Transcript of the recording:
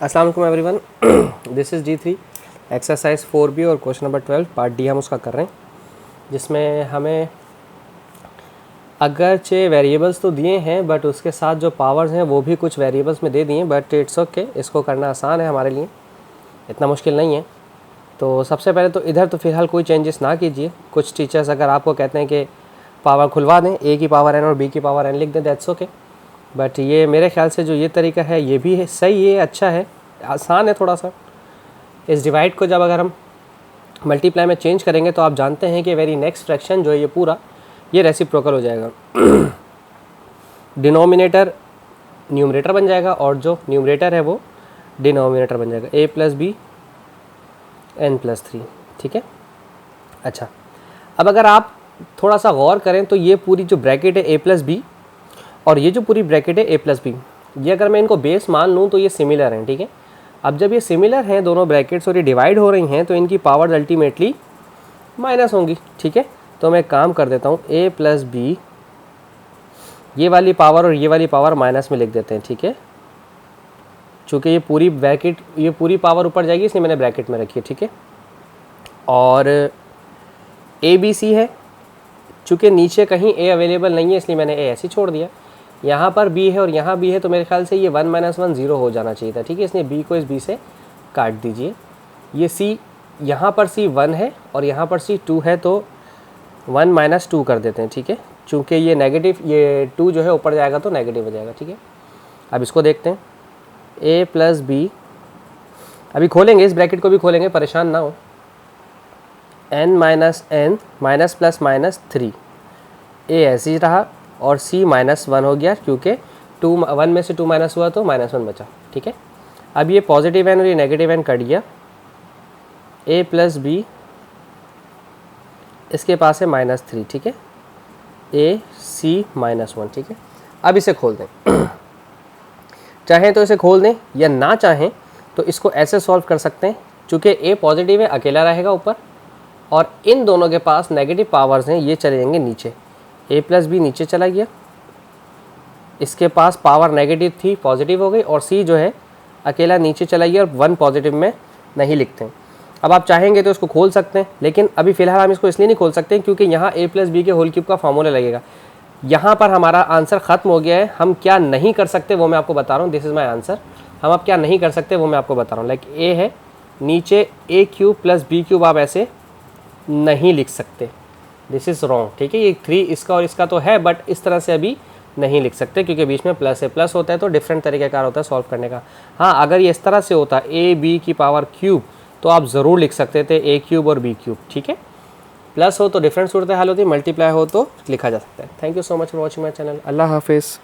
अस्सलाम वालेकुम everyone, this is D3 exercise 4B और क्वेश्चन नंबर 12 पार्ट डी हम उसका कर रहे हैं, जिसमें हमें अगरचे वेरिएबल्स तो दिए हैं बट उसके साथ जो पावर्स हैं वो भी कुछ वेरिएबल्स में दे दिए, बट इट्स ओके, इसको करना आसान है हमारे लिए, इतना मुश्किल नहीं है। तो सबसे पहले तो इधर तो फ़िलहाल कोई चेंजेस ना कीजिए। कुछ टीचर्स अगर आपको कहते हैं कि पावर खुलवा दें, ए की पावर एन और बी की पावर एन लिख दें, दैट्स ओके, बट ये मेरे ख्याल से जो ये तरीका है ये भी है सही है, अच्छा है, आसान है थोड़ा सा। इस डिवाइड को जब अगर हम मल्टीप्लाई में चेंज करेंगे तो आप जानते हैं कि वेरी नेक्स्ट फ्रैक्शन जो है ये पूरा ये रेसिप्रोकल हो जाएगा। डिनोमिनेटर न्यूमरेटर बन जाएगा और जो न्यूमरेटर है वो डिनोमिनेटर बन जाएगा, a plus b n plus 3, ठीक है। अच्छा, अब अगर आप थोड़ा सा गौर करें तो ये पूरी जो ब्रैकेट है a प्लस बी और ये जो पूरी ब्रैकेट है a प्लस बी, ये अगर मैं इनको बेस मान लूँ तो ये सिमिलर हैं, ठीक है। अब जब ये सिमिलर हैं दोनों ब्रैकेट्स और ये डिवाइड हो रही हैं तो इनकी पावर्स अल्टीमेटली माइनस होंगी, ठीक है। तो मैं एक काम कर देता हूँ, a प्लस बी, ये वाली पावर और ये वाली पावर माइनस में लिख देते हैं, ठीक है। चूँकि ये पूरी ब्रैकेट, ये पूरी पावर ऊपर जाएगी इसलिए मैंने ब्रैकेट में रखी है, ठीक है। और ए बी सी है, चूँकि नीचे कहीं a अवेलेबल नहीं है इसलिए मैंने a ऐसे ही छोड़ दिया। यहाँ पर b है और यहाँ b है तो मेरे ख्याल से ये 1 - 1 0 हो जाना चाहिए था, ठीक है। इसलिए b को इस b से काट दीजिए। ये c, यहाँ पर c 1 है और यहाँ पर c 2 है तो 1 - 2 कर देते हैं, ठीक है। चूँकि ये नेगेटिव, ये 2 जो है ऊपर जाएगा तो नेगेटिव हो जाएगा, ठीक है। अब इसको देखते हैं, a प्लस बी, अभी खोलेंगे इस ब्रैकेट को भी खोलेंगे, परेशान ना हो। n minus n minus plus minus 3, a ऐसे ही रहा और c -1 हो गया क्योंकि 1 में से 2 माइनस हुआ तो -1 बचा, ठीक है। अब ये पॉजिटिव n और ये नेगेटिव n कट गया, a प्लस बी, इसके पास है -3, ठीक है, a c -1, ठीक है। अब इसे खोल दें, चाहें तो इसे खोल दें या ना चाहें तो इसको ऐसे सॉल्व कर सकते हैं। चूँकि a पॉजिटिव है अकेला रहेगा ऊपर और इन दोनों के पास नेगेटिव पावर्स हैं, ये चले जाएंगे नीचे, a प्लस बी नीचे चला गया, इसके पास पावर नेगेटिव थी पॉजिटिव हो गई, और c जो है अकेला नीचे चला गया और 1 पॉजिटिव में नहीं लिखते हैं। अब आप चाहेंगे तो इसको खोल सकते हैं, लेकिन अभी फ़िलहाल हम इसको इसलिए नहीं खोल सकते क्योंकि यहाँ a प्लस बी के होल क्यूब का फार्मूला लगेगा। यहाँ पर हमारा आंसर ख़त्म हो गया है। हम क्या नहीं कर सकते वो मैं आपको बता रहा हूँ, दिस इज़ माई आंसर। हम अब क्या नहीं कर सकते वो मैं आपको बता रहा हूँ। लाइक a है, नीचे a cube plus b cube आप ऐसे नहीं लिख सकते, दिस इज़ रॉन्ग, ठीक है। ये 3 इसका और इसका तो है बट इस तरह से अभी नहीं लिख सकते क्योंकि बीच में प्लस है। प्लस होता है तो डिफरेंट तरीक़ेकार होता है सॉल्व करने का। हाँ, अगर ये इस तरह से होता a b की पावर क्यूब तो आप ज़रूर लिख सकते थे a क्यूब और b क्यूब, ठीक है। प्लस हो तो डिफरेंट सूरत हाल होती है, मल्टीप्लाई हो तो लिखा जा सकता है। Thank you so much for watching my channel. Allah हाफिज़।